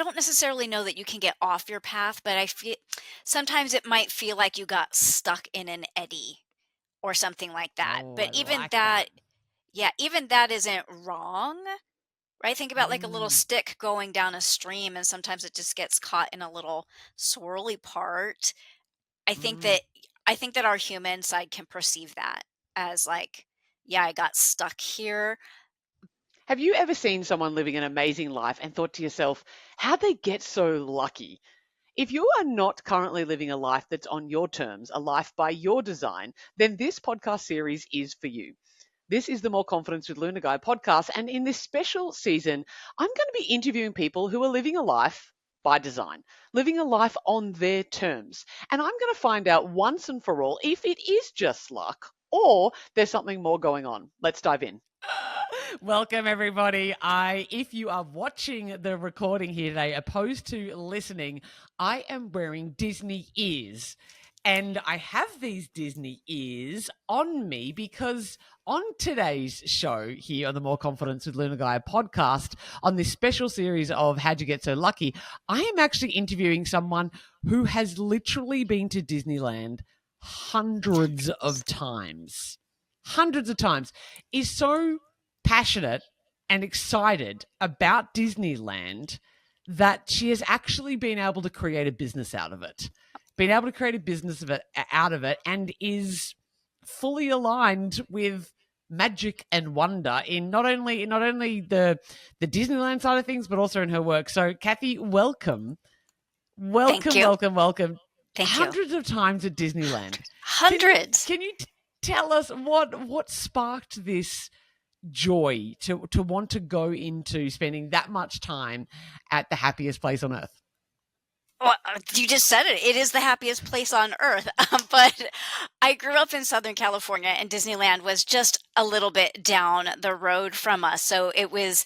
don't necessarily know that you can get off your path, but I feel sometimes it might feel like you got stuck in an eddy or something like that. Oh, But I even like that, that. yeah, even that isn't wrong, right? Think about like a little Mm, stick going down a stream and sometimes it just gets caught in a little swirly part. I think mm. that I think that our human side can perceive that as like, yeah, I got stuck here. Have you ever seen someone living an amazing life and thought to yourself, how'd they get so lucky? If you are not currently living a life that's on your terms, a life by your design, then this podcast series is for you. This is the More Confidence with Luna Guy podcast. And in this special season, I'm going to be interviewing people who are living a life by design, living a life on their terms. And I'm going to find out once and for all if it is just luck or there's something more going on. Let's dive in. Welcome everybody. If you are watching the recording here today, opposed to listening, I am wearing Disney ears. And I have these Disney ears on me because on today's show here on the More Confidence with Luna Guy podcast, on this special series of How'd You Get So Lucky, I am actually interviewing someone who has literally been to Disneyland hundreds of times. Hundreds of times. Is so passionate and excited about Disneyland that she has actually been able to create a business out of it, been able to create a business of it out of it, and is fully aligned with magic and wonder in not only the Disneyland side of things, but also in her work. So, Cathy, welcome, Thank welcome, you. welcome, welcome. Thank you. Hundreds of times at Disneyland. Can you Hundreds. can you tell us what sparked this joy to want to go into spending that much time at the happiest place on earth? Well, you just said it. It is the happiest place on earth. But I grew up in Southern California, and Disneyland was just a little bit down the road from us. So it was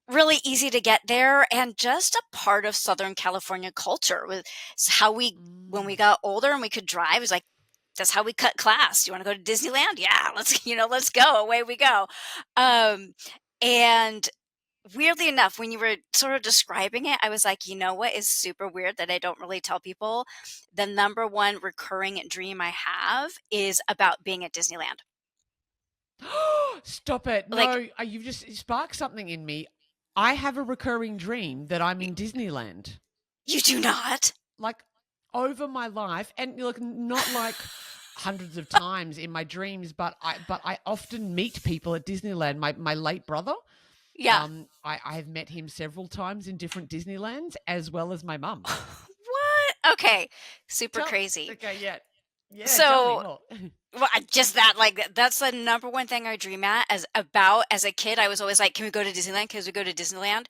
really easy to get there and just a part of Southern California culture with how when we Mm. got older and we could drive, it was like, that's how we cut class. You want to go to Disneyland? Yeah, let's go. Away we go. Um, and weirdly enough, when you were sort of describing it, I was like, you know what is super weird that I don't really tell people? The number one recurring dream I have is about being at Disneyland. Stop it. Like, No, you've just sparked something in me. I have a recurring dream that I'm in Disneyland. you do not? Like over my life, and look, not like hundreds of times in my dreams, but I often meet people at Disneyland. My late brother, Yeah. I have met him several times in different Disneylands, as well as my mum. What? Okay. Super Tell crazy. Okay, yeah, tell me So more. well, just that, like, that's the number one thing I dream at as a kid. I was always like, "Can we go to Disneyland? Can we go to Disneyland?"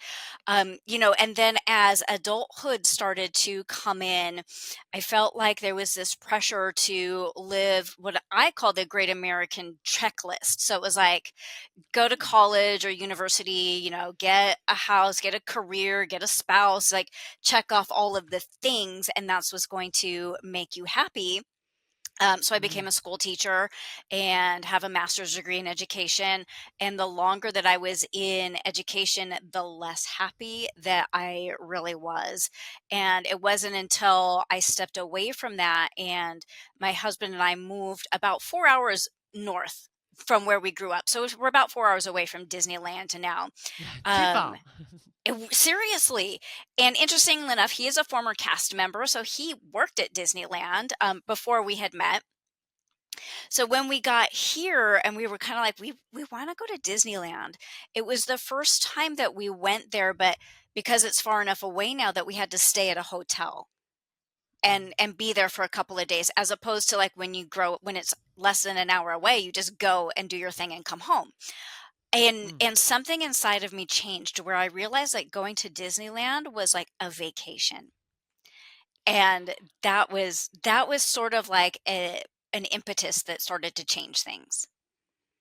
And then as adulthood started to come in, I felt like there was this pressure to live what I call the Great American Checklist. So it was like, go to college or university, get a house, get a career, get a spouse, like check off all of the things, and that's what's going to make you happy. So I became Mm. a school teacher and have a master's degree in education. And the longer that I was in education, the less happy that I really was. And it wasn't until I stepped away from that and my husband and I moved about 4 hours north from where we grew up. So we're about 4 hours away from Disneyland to now. Too Um, far. Seriously. And interestingly enough, he is a former cast member. So he worked at Disneyland before we had met. So when we got here and we were kind of like, we want to go to Disneyland. It was the first time that we went there, but because it's far enough away now that we had to stay at a hotel and be there for a couple of days, as opposed to like when it's less than an hour away, you just go and do your thing and come home. And Mm. and something inside of me changed where I realized like going to Disneyland was like a vacation. And that was sort of like an impetus that started to change things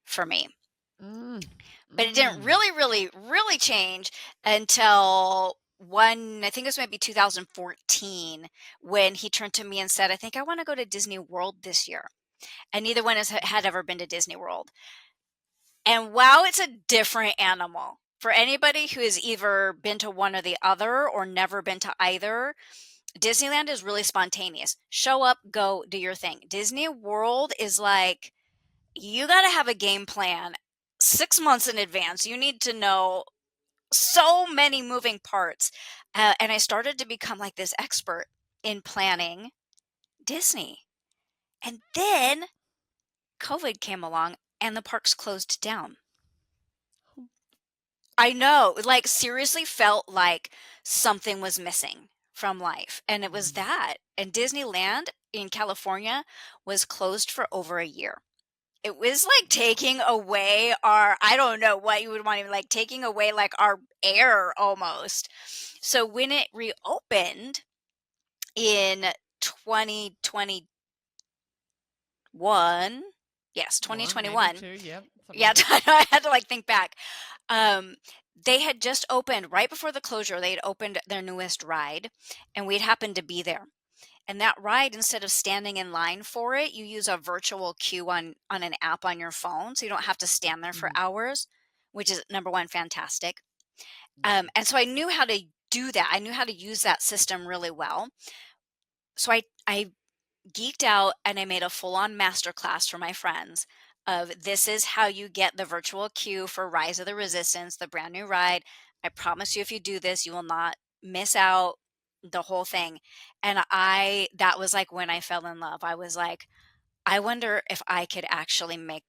for me. Mm. But it didn't Mm. really, really, really change until I think it was maybe 2014, when he turned to me and said, I think I want to go to Disney World this year. And neither one had ever been to Disney World. And wow, it's a different animal. For anybody who has either been to one or the other or never been to either, Disneyland is really spontaneous. Show up, go, do your thing. Disney World is like, you got to have a game plan 6 months in advance. You need to know so many moving parts. And I started to become like this expert in planning Disney. And then COVID came along and the parks closed down. I know, like seriously felt like something was missing from life. And it was Mm. that. And Disneyland in California was closed for over a year. It was like Wow. taking away our, I don't know what you would want to like taking away like our air almost. So when it reopened in 2021, yes, One, maybe 2021. two, yep, something Yeah, like that. I had to like think back. Um, they had just opened right before the closure. They had opened their newest ride, and we'd happened to be there. And that ride, instead of standing in line for it, you use a virtual queue on an app on your phone, so you don't have to stand there for Mhm. hours, which is number one, fantastic. Yeah. And so I knew how to do that. I knew how to use that system really well. So I geeked out and I made a full-on masterclass for my friends of this is how you get the virtual queue for Rise of the Resistance, the brand new ride. I promise you if you do this, you will not miss out the whole thing. And I that was like when I fell in love. I was like, I wonder if I could actually make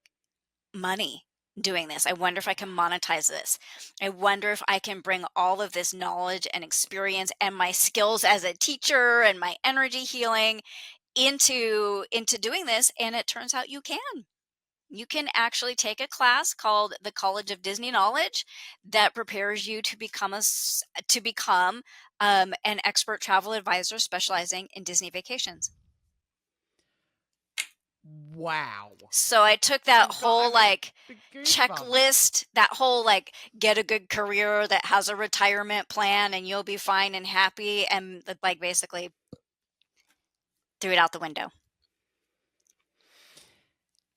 money doing this. I wonder if I can monetize this. I wonder if I can bring all of this knowledge and experience and my skills as a teacher and my energy healing into doing this, and it turns out you can actually take a class called the College of Disney Knowledge that prepares you to become an expert travel advisor specializing in Disney vacations. Wow. So I took that I've got, I whole mean, like the goosebumps. checklist, that whole like get a good career that has a retirement plan and you'll be fine and happy, and like basically threw it out the window.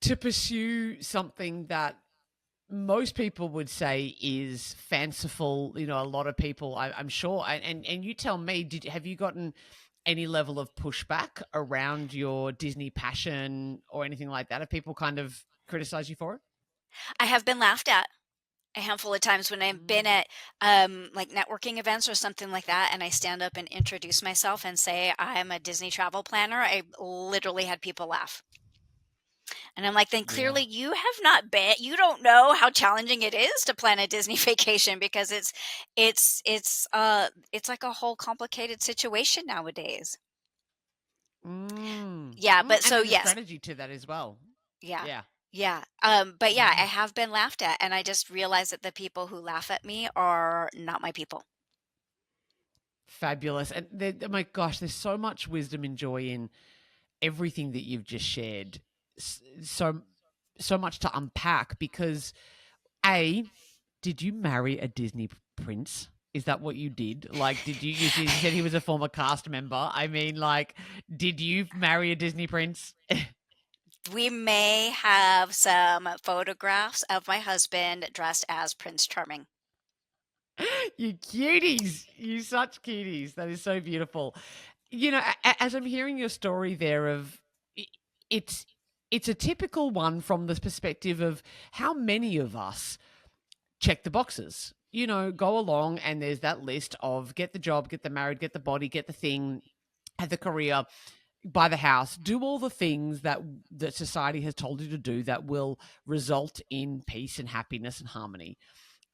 To pursue something that most people would say is fanciful, a lot of people, I'm sure, and you tell me, have you gotten any level of pushback around your Disney passion or anything like that? Have people kind of criticized you for it? I have been laughed at a handful of times when I've been Mm. at like networking events or something like that, and I stand up and introduce myself and say I'm a Disney travel planner. I literally had people laugh. And I'm like, then Yeah. clearly you have not been, you don't know how challenging it is to plan a Disney vacation because it's like a whole complicated situation nowadays. Mm. Yeah, Mm, but and so there's a yes, strategy to that as well. yeah. Yeah. Yeah. But yeah, I Mm. have been laughed at, and I just realized that the people who laugh at me are not my people. Fabulous. And oh my gosh, there's so much wisdom and joy in everything that you've just shared. So so much to unpack because A, did you marry a Disney prince? Is that what you did? Like, did you said he was a former cast member. I mean, like, did you marry a Disney prince? We may have some photographs of my husband dressed as Prince Charming. You cuties. You such cuties. That is so beautiful. As I'm hearing your story there of it's it's a typical one from the perspective of how many of us check the boxes. Go along and there's that list of get the job, get the married, get the body, get the thing, have the career, buy the house, do all the things that society has told you to do that will result in peace and happiness and harmony.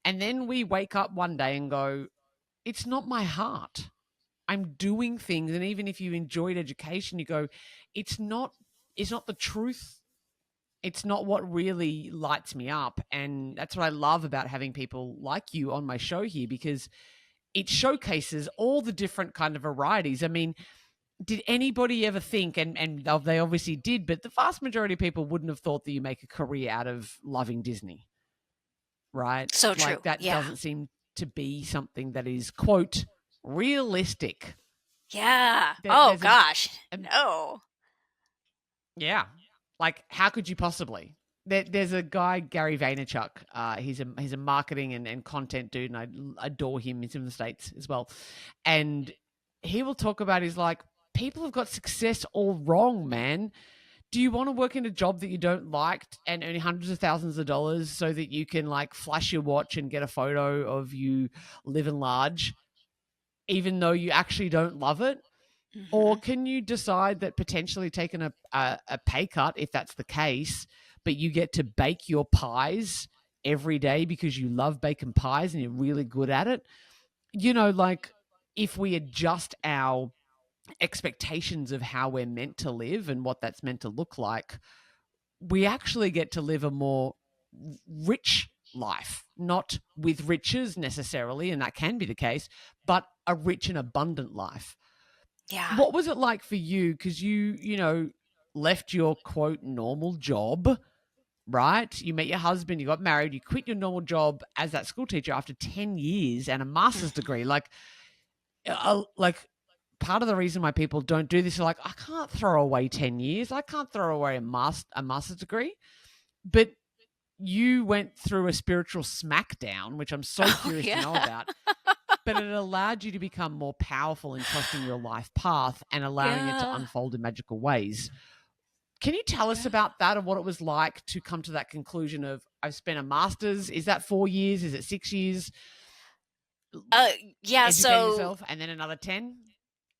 And then we wake up one day and go, it's not my heart. I'm doing things, and even if you enjoyed education, you go, it's not it's not the truth. It's not what really lights me up. And that's what I love about having people like you on my show here, because it showcases all the different kind of varieties. I mean, did anybody ever think, and they obviously did, but the vast majority of people wouldn't have thought that you make a career out of loving Disney, right? So Like true. that Yeah. doesn't seem to be something that is, quote, realistic. Yeah. There, Oh there's gosh. a No. yeah. Like, how could you possibly? there's a guy, Gary Vaynerchuk. He's a marketing and content dude, and I adore him. He's in the States as well, and he will talk about, he's like, people have got success all wrong, man. Do you want to work in a job that you don't like and earn hundreds of thousands of dollars so that you can like flash your watch and get a photo of you living large, even though you actually don't love it? Or Hmm. can you decide that potentially taking a pay cut, if that's the case, but you get to bake your pies every day because you love baking pies and you're really good at it? Like, if we adjust our expectations of how we're meant to live and what that's meant to look like, we actually get to live a more rich life, not with riches necessarily, and that can be the case, but a rich and abundant life. Yeah. What was it like for you? Because left your quote normal job, right? You met your husband, you got married, you quit your normal job as that school teacher after 10 years and a master's Mhm. degree. Like part of the reason why people don't do this is like, I can't throw away 10 years. I can't throw away a master's degree. But you went through a spiritual smackdown, which I'm so Oh, curious to yeah. know about, but it allowed you to become more powerful in trusting your life path and allowing it to Yeah. unfold in magical ways. Can you tell us Yeah. about that and what it was like to come to that conclusion of, I've spent a master's? Is that 4 years? Is it 6 years? Uh, yeah, Educating so yourself and then another 10?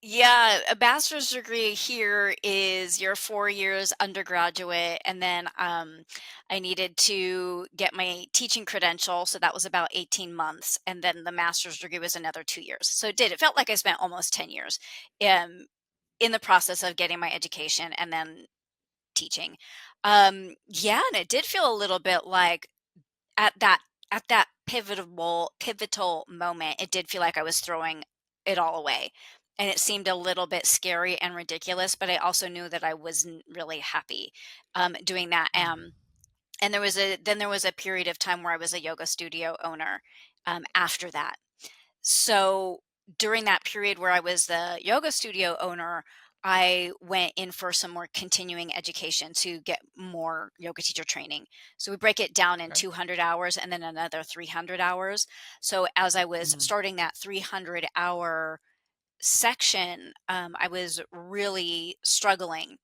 yeah, a bachelor's degree here is your 4 years undergraduate, and then, I needed to get my teaching credential, so that was about 18 months, and then the master's degree was another 2 years. So it felt like I spent almost 10 years, um, in the process of getting my education and then teaching. Yeah, and it did feel a little bit like at that at that pivotal moment, it did feel like I was throwing it all away. And it seemed a little bit scary and ridiculous, but I also knew that I wasn't really happy doing that. Mm. And there was a period of time where I was a yoga studio owner after that. So during that period where I was the yoga studio owner, I went in for some more continuing education to get more yoga teacher training. So we break it down in Okay. 200 hours and then another 300 hours. So as I was Mm. starting that 300-hour section, I was really struggling.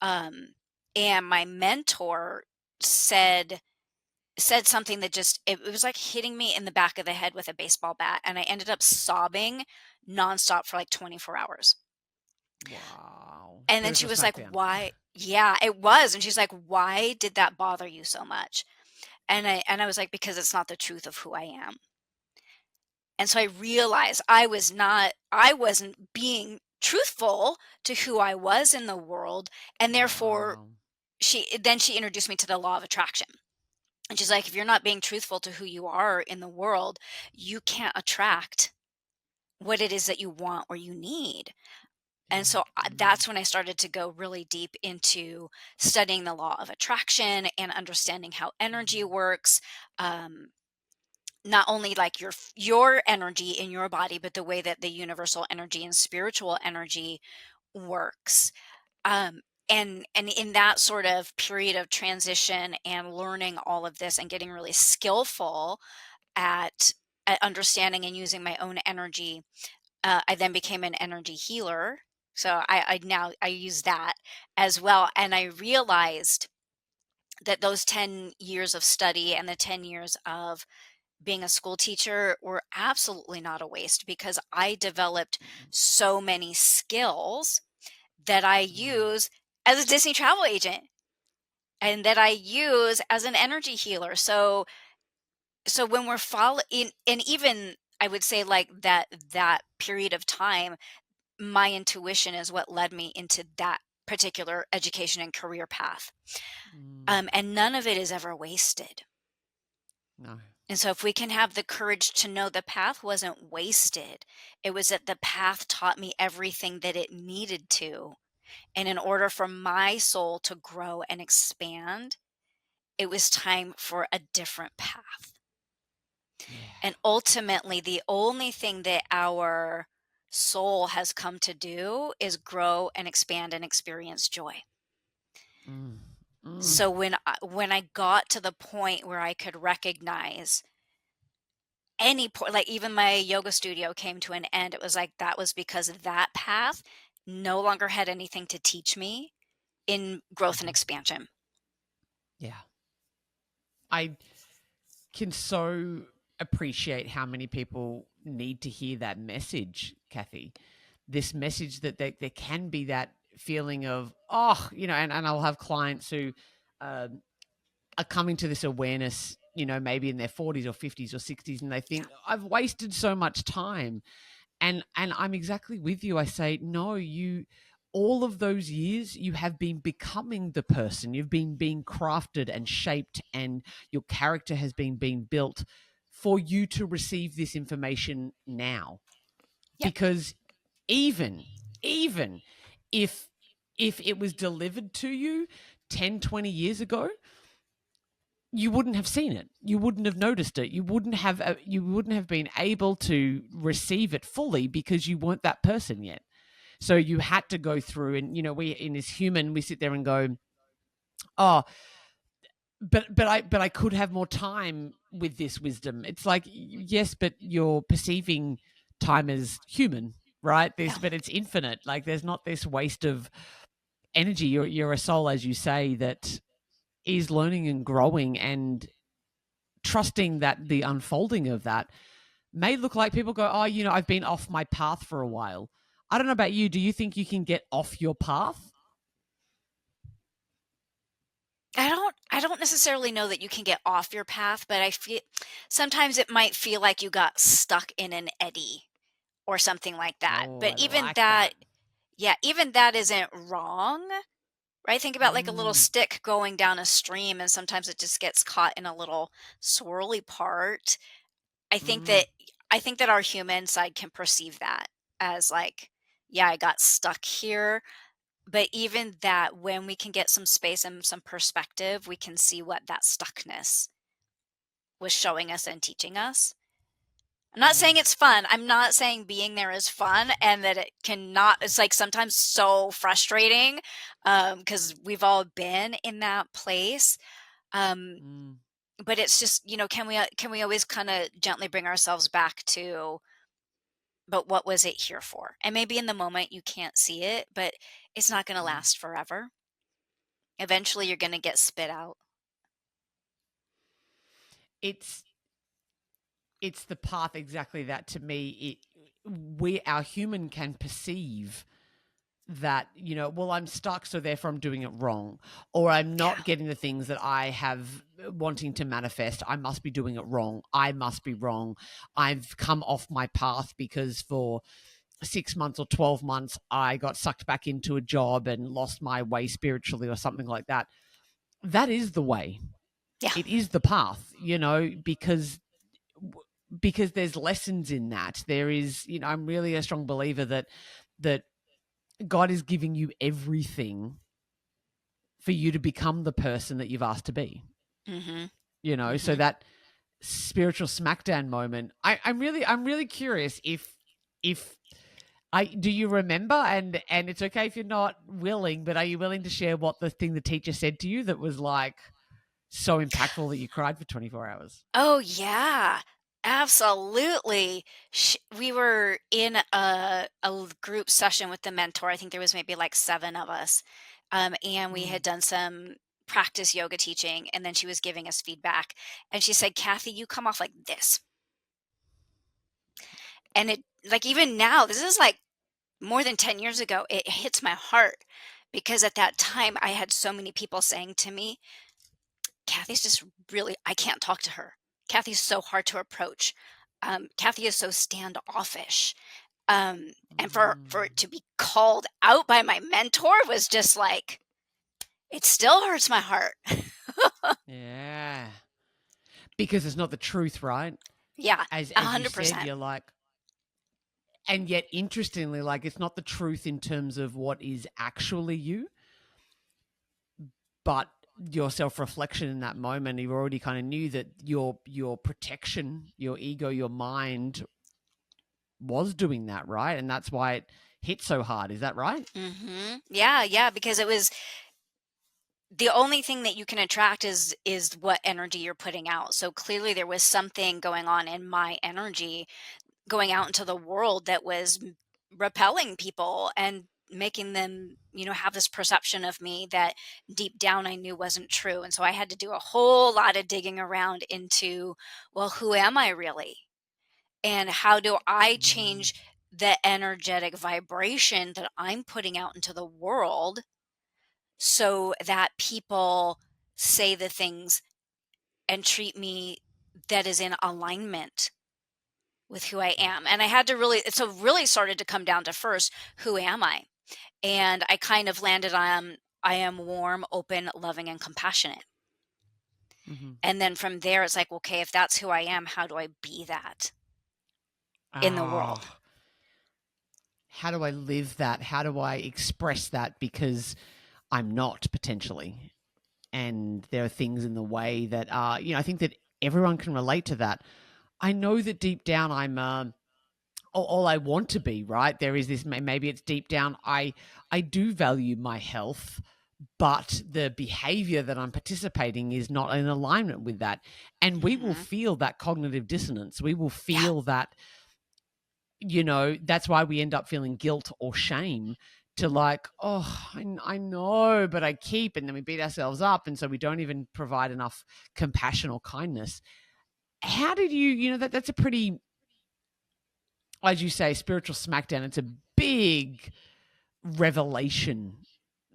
Um, and my mentor said something that just it was like hitting me in the back of the head with a baseball bat, and I ended up sobbing nonstop for like 24 hours. Wow. And then she Spiritual was like, smackdown. "Why?" Yeah, it was. And she's like, "Why did that bother you so much?" And I was like, "Because it's not the truth of who I am." And so I realized I wasn't being truthful to who I was in the world, and therefore Wow. she introduced me to the law of attraction. And she's like, if you're not being truthful to who you are in the world, you can't attract what it is that you want or you need. And Yeah. so Mm. that's when I started to go really deep into studying the law of attraction and understanding how energy Mm. works. Not only like your energy in your body, but the way that the universal energy and spiritual energy works. Um, and in that sort of period of transition and learning all of this and getting really skillful at understanding and using my own energy, I then became an energy healer. So I now I use that as well, and I realized that those 10 years of study and the 10 years of being a school teacher were absolutely not a waste because I developed Mm. so many skills that I Mm. use as a Disney travel agent and that I use as an energy healer. So when we're following, and even I would say like that period of time, my intuition is what led me into that particular education and career path. Mm. And none of it is ever wasted. No. And so if we can have the courage to know the path wasn't wasted, it was that the path taught me everything that it needed to. And in order for my soul to grow and expand, it was time for a different path. Yeah. And ultimately, the only thing that our soul has come to do is grow and expand and experience joy. Mm. Mm. So when I got to the point where I could recognize any point, like even my yoga studio came to an end, it was like that was because that path no longer had anything to teach me in growth and Mhm. expansion. Yeah. I can so appreciate how many people need to hear that message, Cathy. This message that there can be that feeling of, oh, and I'll have clients who um, are coming to this awareness, maybe in their 40s or 50s or 60s, and they Yeah. think, I've wasted so much time. And I'm exactly with you. I say, no, you all of those years you have been becoming the person. You've been being crafted and shaped, and your character has been being built for you to receive this information now. Yep. Because even if it was delivered to you 10, 20 years ago, you wouldn't have seen it. You wouldn't have noticed it. You wouldn't have been able to receive it fully because you weren't that person yet. So you had to go through, and we in as human we sit there and go, oh, but I could have more time with this wisdom. It's like, yes, but you're perceiving time as human, right? Yeah. This, but it's infinite. Like there's not this waste of energy. You're a soul, as you say, that is learning and growing and trusting that the unfolding of that may look like people go, oh, I've been off my path for a while. I don't know about you. Do you think you can get off your path? I don't necessarily know that you can get off your path, but I feel sometimes it might feel like you got stuck in an eddy or something like that. Oh, But I even like that, that. yeah, even that isn't wrong, right? Think about like a little Mm, stick going down a stream and sometimes it just gets caught in a little swirly part. I think mm, that I think that our human side can perceive that as like, yeah, I got stuck here. But even that, when we can get some space and some perspective, we can see what that stuckness was showing us and teaching us. I'm not saying mm, it's fun. I'm not saying being there is fun and that it cannot, it's like sometimes so frustrating because we've all been in that place. Um, mm, but it's just, can we always kind of gently bring ourselves back to, but what was it here for? And maybe in the moment you can't see it, but it's not going to mm. last forever. Eventually you're going to get spit out. It's it's the path exactly that to me. Our human can perceive that, well, I'm stuck, so therefore I'm doing it wrong, or I'm Yeah. not getting the things that I have wanting to manifest. I must be doing it wrong. I must be wrong. I've come off my path because for 6 months or 12 months I got sucked back into a job and lost my way spiritually or something like that. That is the way. Yeah. It is the path, because there's lessons in that. There is, I'm really a strong believer that God is giving you everything for you to become the person that you've asked to be. Mhm. So Mhm. that spiritual smackdown moment. I'm really curious if I do you remember, and it's okay if you're not willing, but are you willing to share what the thing the teacher said to you that was like so impactful that you cried for 24 hours? Oh, yeah. Absolutely. We were in a group session with the mentor. I think there was maybe like 7 of us. And we had Mm, done some practice yoga teaching, and then she was giving us feedback. And she said, "Kathy, you come off like this." And it, like, even now, this is like more than 10 years ago, it hits my heart because at that time I had so many people saying to me, Kathy's just really, I can't talk to her. Kathy's so hard to approach. Kathy is so standoffish. And for it mm. to be called out by my mentor was just like, it still hurts my heart. Yeah. Because it's not the truth, right? Yeah, As you said, 100%. you're like, and yet interestingly, like it's not the truth in terms of what is actually you, but your self-reflection in that moment, you already kind of knew that your protection, your ego, your mind was doing that, right? And that's why it hit so hard. Is that right? Yeah, yeah, because the only thing that you can attract is what energy you're putting out. So clearly there was something going on in my energy going out into the world that was repelling people and making them, have this perception of me that deep down I knew wasn't true. And so I had to do a whole lot of digging around into, well, who am I really? And how do I Mm. change the energetic vibration that I'm putting out into the world so that people say the things and treat me that is in alignment with who I am. And I had to really, so really started to come down to first, who am I? And I kind of landed on, I am warm, open, loving, and compassionate. Mm-hmm. And then from there, it's like, okay, if that's who I am, how do I be that in the world? Ah, how do I live that? How do I express that? Because I'm not potentially. And there are things in the way that are, I think that everyone can relate to that. I know that deep down I'm all I want to be, right? There is this, maybe it's deep down, I do value my health, but the behavior that I'm participating is not in alignment with that. And we will Hmm. feel that cognitive dissonance. We will Yeah. feel that, that's why we end up feeling guilt or shame to like, oh, I know, but I keep, and then we beat ourselves up. And so we don't even provide enough compassion or kindness. How did that's a pretty, as you say, spiritual smackdown. It's a big revelation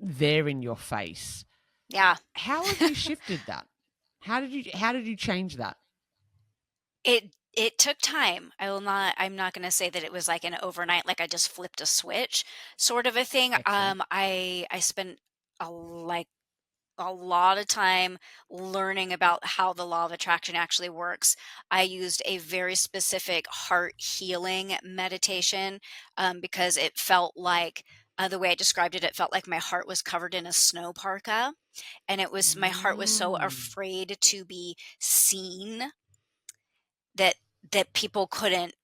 there in your face. Yeah. How have you shifted that? How did you change that? It took time. I'm not going to say that it was like an overnight, like I just flipped a switch sort of a thing. Excellent. I spent like a lot of time learning about how the law of attraction actually works. I used a very specific heart healing meditation because it felt like the way I described it, it felt like my heart was covered in a snow parka, and my heart was so Mm. afraid to be seen that people couldn't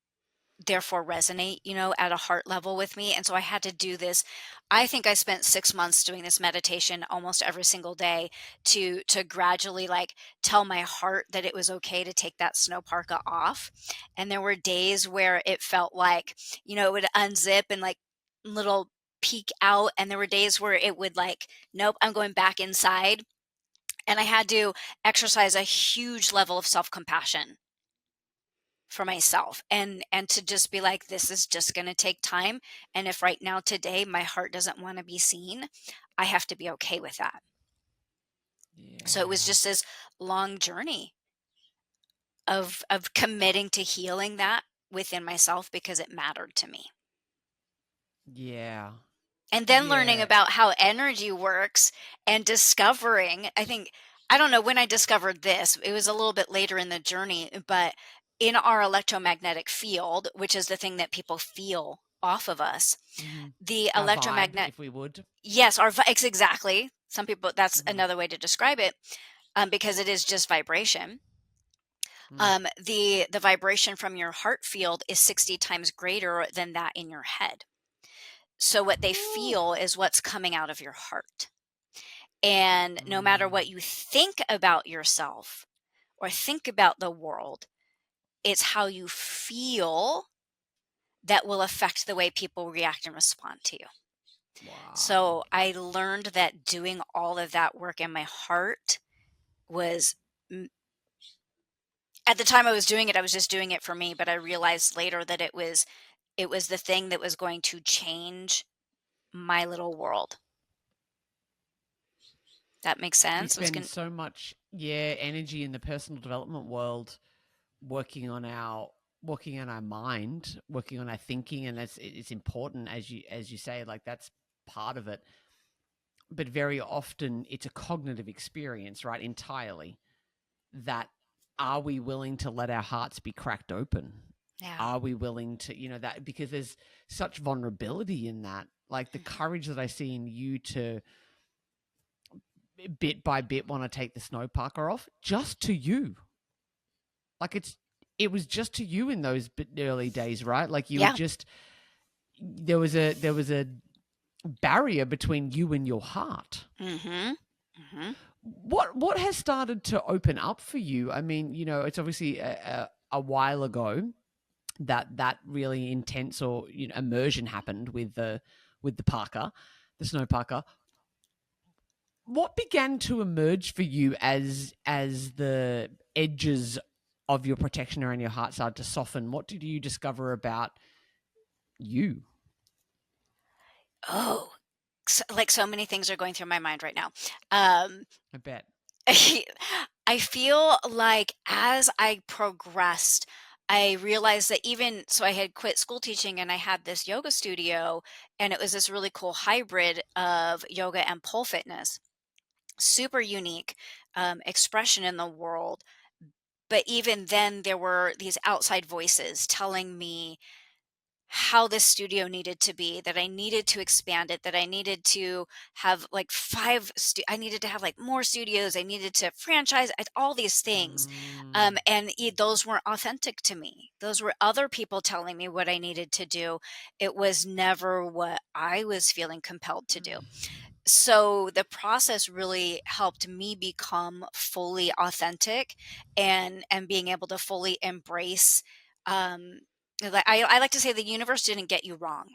therefore resonate, at a heart level with me. And so I had to do this. I think I spent 6 months doing this meditation almost every single day to gradually like tell my heart that it was okay to take that snow parka off. And there were days where it felt like, it would unzip and like little peek out. And there were days where it would like, nope, I'm going back inside. And I had to exercise a huge level of self-compassion for myself and to just be like, this is just going to take time, and if right now today my heart doesn't want to be seen, I have to be okay with that. So it was Yeah. just this long journey of committing to healing that within myself because it mattered to me, Yeah. and then learning Yeah. about how energy works and discovering, I don't know when I discovered this, it was a little bit later in the journey, but in our electromagnetic field, which is the thing that people feel off of us, Hmm. the Our vibe, electromagnet if we would. yes, exactly. Some people, that's Hmm. another way to describe it, because it is just vibration. Mm. The vibration from your heart field is 60 times greater than that in your head. So what they Whew. feel is what's coming out of your heart. And no matter Mm. what you think about yourself or think about the world, it's how you feel that will affect the way people react and respond to you. Wow. So I learned that doing all of that work in my heart was, m- at the time I was doing it, I was just doing it for me, but I realized later that it was the thing that was going to change my little world. That makes We sense. It was spend going so much, yeah, energy in the personal development world working on our mind, working on our thinking, and it's important, as you say, like that's part of it. But very often it's a cognitive experience, right? Entirely. That, are we willing to let our hearts be cracked open? yeah. Are we willing to, that, because there's such vulnerability in that. Like the Mhm. courage that I see in you to bit by bit want to take the snow parker off just to you. Like it was just to you in those early days, right? Like you were Yeah. just, there was a barrier between you and your heart. Mhm. Mhm. What has started to open up for you? I mean, it's obviously a while ago that really intense or immersion happened with the Parker, the snow Parker. What began to emerge for you as the edges of your protection around your heart started to soften? What did you discover about you? Oh, like so many things are going through my mind right now. Um, I bet. I feel like as I progressed, I realized that even so, I had quit school teaching and I had this yoga studio, and it was this really cool hybrid of yoga and pole fitness. Super unique expression in the world. But even then, there were these outside voices telling me how this studio needed to be, that I needed to expand it, that I needed to have like I needed to have like more studios, I needed to franchise all these things. Mm, Those weren't authentic to me. Those were other people telling me what I needed to do. It was never what I was feeling compelled to do. So the process really helped me become fully authentic and being able to fully embrace um like I like to say the universe didn't get you wrong,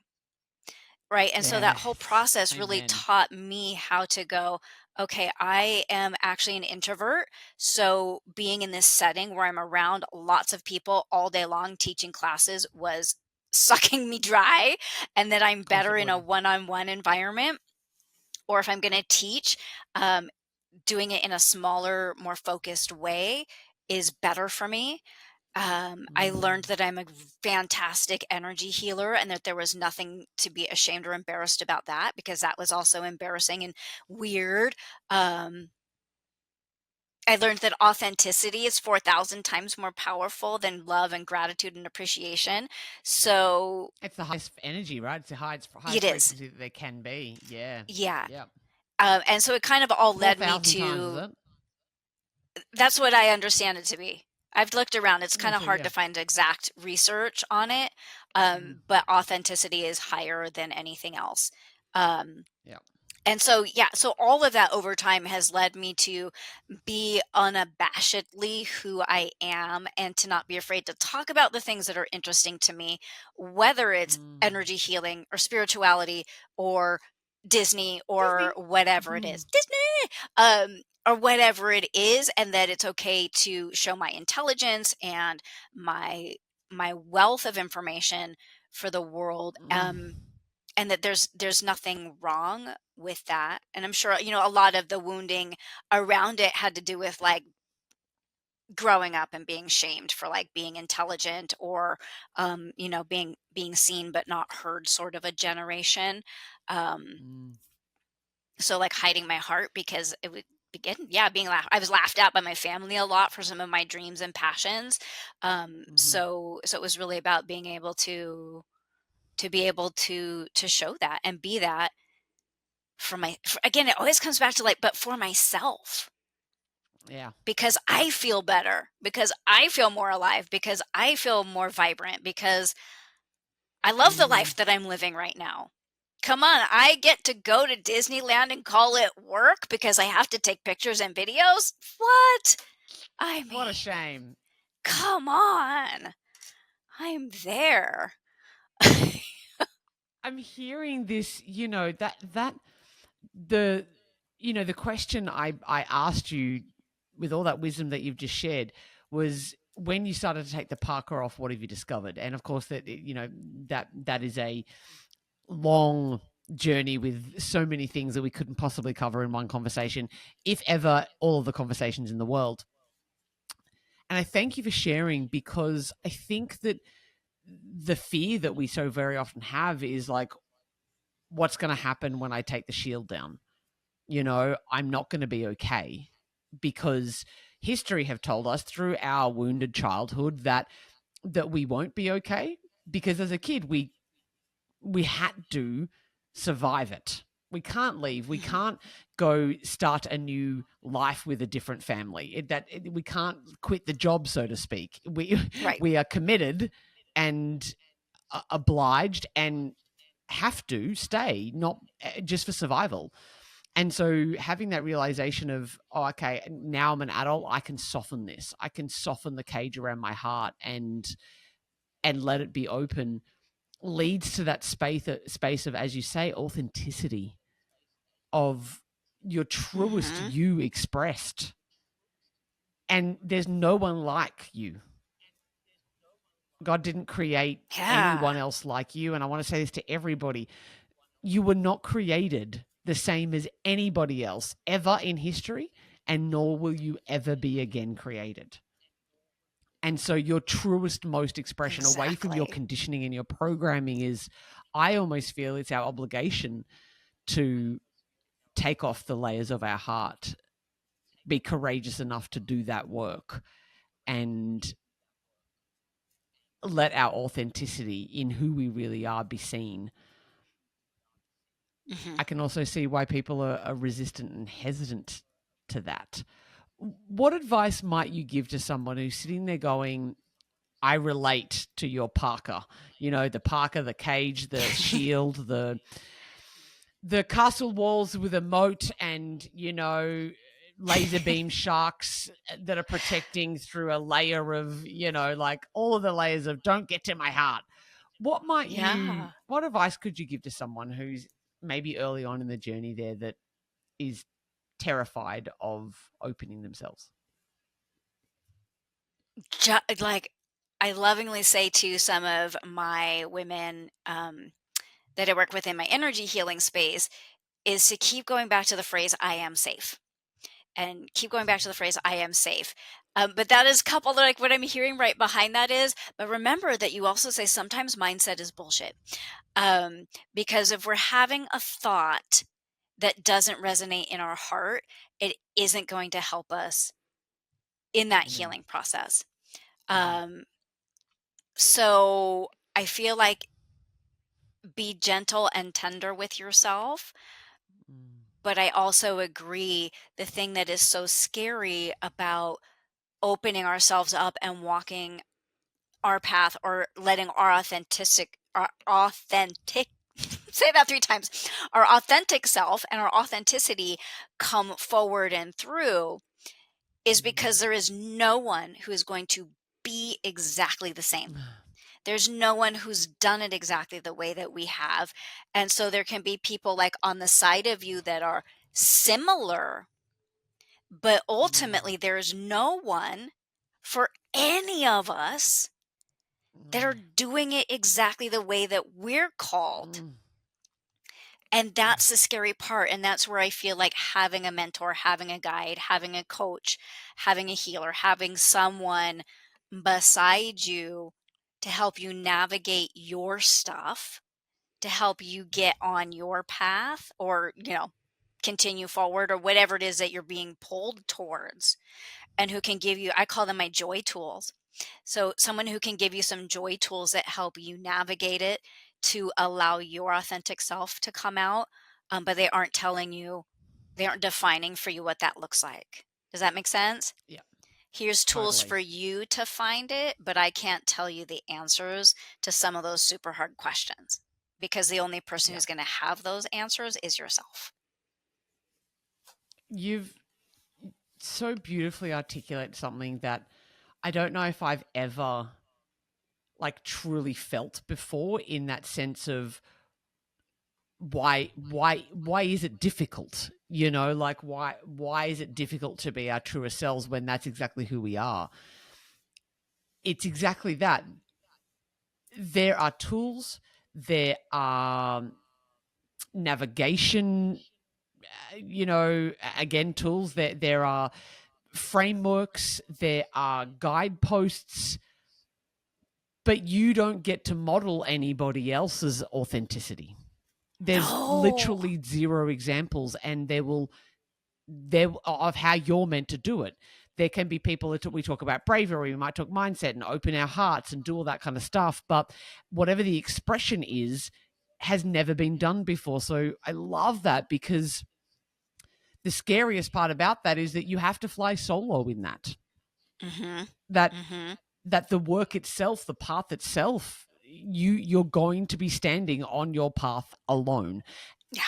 right? And so that whole yes. process really Amen. taught me how to go, okay, I am actually an introvert. So being in this setting where I'm around lots of people all day long teaching classes was sucking me dry, and that I'm Of course better it in a would. one-on-one environment, or if I'm going to teach, um, doing it in a smaller, more focused way is better for me. I learned Mm. that I'm a fantastic energy healer and that there was nothing to be ashamed or embarrassed about that, because that was also embarrassing and weird. Um, I learned that authenticity is 4,000 times more powerful than love and gratitude and appreciation. So It's the highest energy, right? It's the highest it is. frequency that there can be. Yeah. Yeah. Yeah. And so it kind of all led me 4,000 times, is to it? that's what I understand it to be. I've looked around. It's Yeah, kind of so hard yeah. to find exact research on it, Mm, but authenticity is higher than anything else. Um, yeah. and so, yeah, so all of that over time has led me to be unabashedly who I am and to not be afraid to talk about the things that are interesting to me, whether it's Mm. energy healing or spirituality or Disney or Disney. whatever it Mm. is. Disney! Or whatever it is, and that it's okay to show my intelligence and my my wealth of information for the world. Mm. And that there's nothing wrong with that. And I'm sure, a lot of the wounding around it had to do with like growing up and being shamed for like being intelligent, or being seen but not heard, sort of a generation. Um Mm. so like hiding my heart because it would begin, yeah, being laughed I was laughed at by my family a lot for some of my dreams and passions. Mhm. So it was really about being able to be able to show that and be that again, it always comes back to like, but for myself, Yeah. because I feel better, because I feel more alive, because I feel more vibrant, because I love the Mm. life that I'm living right now. Come on, I get to go to Disneyland and call it work because I have to take pictures and videos? What? I What a mean, shame. come on. I'm there. I'm hearing this, that the the question I asked you with all that wisdom that you've just shared was when you started to take the Parker off, what have you discovered? And of course that that is a long journey with so many things that we couldn't possibly cover in one conversation, if ever all of the conversations in the world. And I thank you for sharing, because I think that the fear that we so very often have is like, what's going to happen when I take the shield down? I'm not going to be okay, because history have told us through our wounded childhood that we won't be okay, because as a kid we had to survive it. We can't leave. We Mhm. can't go start a new life with a different family. We can't quit the job, so to speak. We Right. we are committed and obliged and have to stay, not just for survival. And so having that realization of, oh, okay, now I'm an adult, I can soften this. I can soften the cage around my heart and let it be open, leads to that space of, as you say, authenticity, of your truest Mhm. you expressed. And there's no one like you. God didn't create Yeah. anyone else like you. And I want to say this to everybody. You were not created the same as anybody else ever in history, and nor will you ever be again created. And so your truest, most expression away from your Exactly. conditioning and your programming is, I almost feel it's our obligation to take off the layers of our heart, be courageous enough to do that work, and let our authenticity in who we really are be seen. Mhm. I can also see why people are resistant and hesitant to that. What advice might you give to someone who's sitting there going, I relate to your Parker, the Parker, the cage, the shield, the castle walls with a moat and, laser beam sharks that are protecting through a layer of, like all of the layers of don't get to my heart. Yeah. What advice could you give to someone who's maybe early on in the journey there that is terrified of opening themselves? Like, I lovingly say to some of my women, that I work with in my energy healing space, is to keep going back to the phrase, "I am safe." And keep going back to the phrase, "I am safe." But that is coupled, like, what I'm hearing right behind that is, but remember that you also say sometimes mindset is bullshit. Because if we're having a thought that doesn't resonate in our heart, it isn't going to help us in that Mm, healing process. mhm, Um, so I feel like be gentle and tender with yourself. mm, But I also agree the thing that is so scary about opening ourselves up and walking our path or letting our authentic say that 3 times, our authentic self and our authenticity come forward and through is mhm. because there is no one who is going to be exactly the same. There's no one who's done it exactly the way that we have. And so there can be people like on the side of you that are similar, but Mm, ultimately there's no one for any of us that are mm, doing it exactly the way that we're called. mm, And that's the scary part. And that's where I feel like having a mentor, having a guide, having a coach, having a healer, having someone beside you to help you navigate your stuff, to help you get on your path or, continue forward or whatever it is that you're being pulled towards, and who can give you, I call them my joy tools. So someone who can give you some joy tools that help you navigate it to allow your authentic self to come out. But they aren't defining for you what that looks like. Does that make sense? yeah, Here's tools totally. for you to find it, but I can't tell you the answers to some of those super hard questions because the only person Yeah. who's going to have those answers is yourself. You've so beautifully articulated something that I don't know if I've ever like truly felt before, in that sense of why is it difficult, like why is it difficult to be our truest selves when that's exactly who we are? It's exactly that. There are tools, there are navigation, again, tools, there are frameworks, there are guideposts, but you don't get to model anybody else's authenticity. There's No. literally zero examples, and there of how you're meant to do it. There can be people that we talk about bravery, we might talk mindset and open our hearts and do all that kind of stuff, but whatever the expression is has never been done before. So I love that, because the scariest part about that is that you have to fly solo in that. Mhm. That Mhm. that the work itself, the path itself, you're going to be standing on your path alone. Yeah.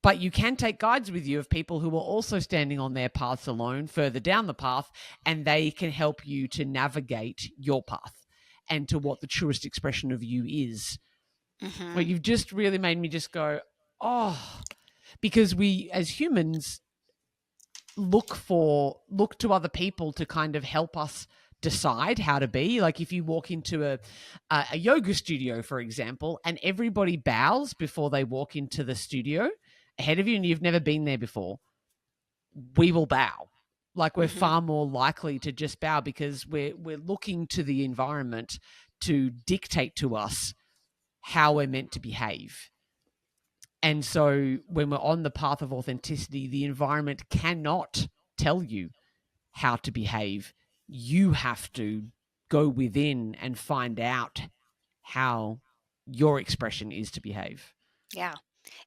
But you can take guides with you of people who are also standing on their paths alone further down the path, and they can help you to navigate your path and to what the truest expression of you is. Well, Mhm. you've just really made me just go, oh, because we as humans look to other people to kind of help us decide how to be. Like if you walk into a yoga studio, for example, and everybody bows before they walk into the studio ahead of you, and you've never been there before, we will bow. Like we're Mhm. far more likely to just bow because we're looking to the environment to dictate to us how we're meant to behave. And so when we're on the path of authenticity, the environment cannot tell you how to behave. You have to go within and find out how your expression is to behave. Yeah.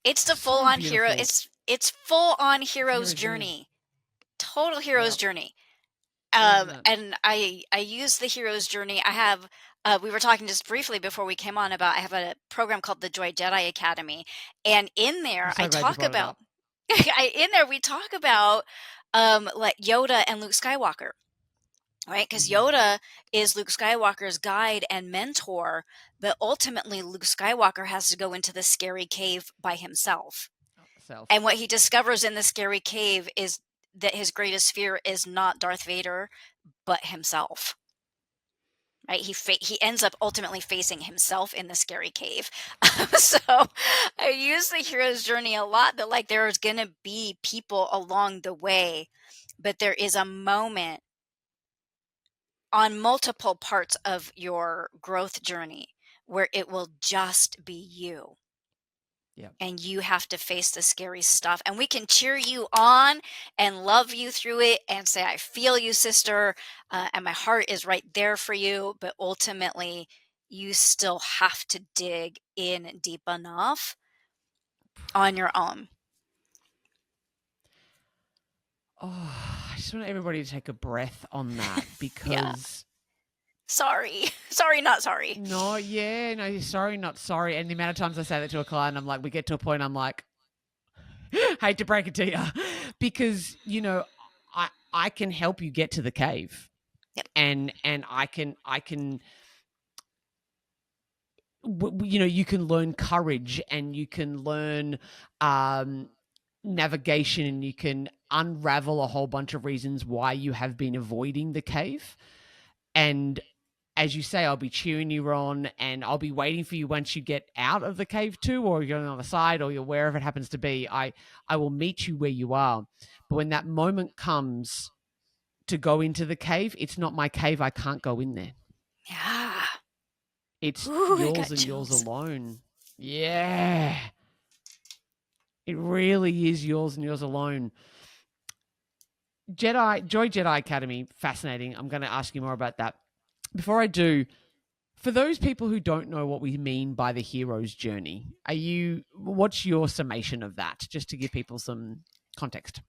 It's the full So on hero. beautiful. It's full on It's hero's hero's journey. journey. Total hero's Yeah, journey. isn't it? And I use the hero's journey. I have we were talking just briefly before we came on about I have a program called the Joy Jedi Academy, and in I'm there I so glad you talk brought it about up. in there we talk about like Yoda and Luke Skywalker, right? Because Mm-hmm. Yoda is Luke Skywalker's guide and mentor, but ultimately Luke Skywalker has to go into the scary cave by himself. Self. And what he discovers in the scary cave is that his greatest fear is not Darth Vader, but himself. Right? He ends up ultimately facing himself in the scary cave. So I use the hero's journey a lot. That like there's gonna be people along the way, but there is a moment on multiple parts of your growth journey where it will just be you. Yeah. And you have to face the scary stuff. And we can cheer you on and love you through it and say, I feel you, sister. And my heart is right there for you. But ultimately, you still have to dig in deep enough on your own. Oh, I just want everybody to take a breath on that Yeah. because Sorry. Sorry, not sorry. no, yeah, no, sorry, not sorry. And the amount of times I say that to a client, I'm like, we get to a point, I'm like, hate to break it to you, because I can help you get to the cave, Yep. and I can you can learn courage and you can learn um, navigation and you can unravel a whole bunch of reasons why you have been avoiding the cave. And as you say, I'll be cheering you on and I'll be waiting for you once you get out of the cave too, or you're on the other side, or you're wherever it happens to be. I will meet you where you are. But when that moment comes to go into the cave, it's not my cave. I can't go in there. Yeah. It's Ooh, I yours got and yours chills. alone. Yeah. It really is yours and yours alone. Joy Jedi Academy, fascinating. I'm going to ask you more about that. Before I do, for those people who don't know what we mean by the hero's journey, what's your summation of that? Just to give people some context.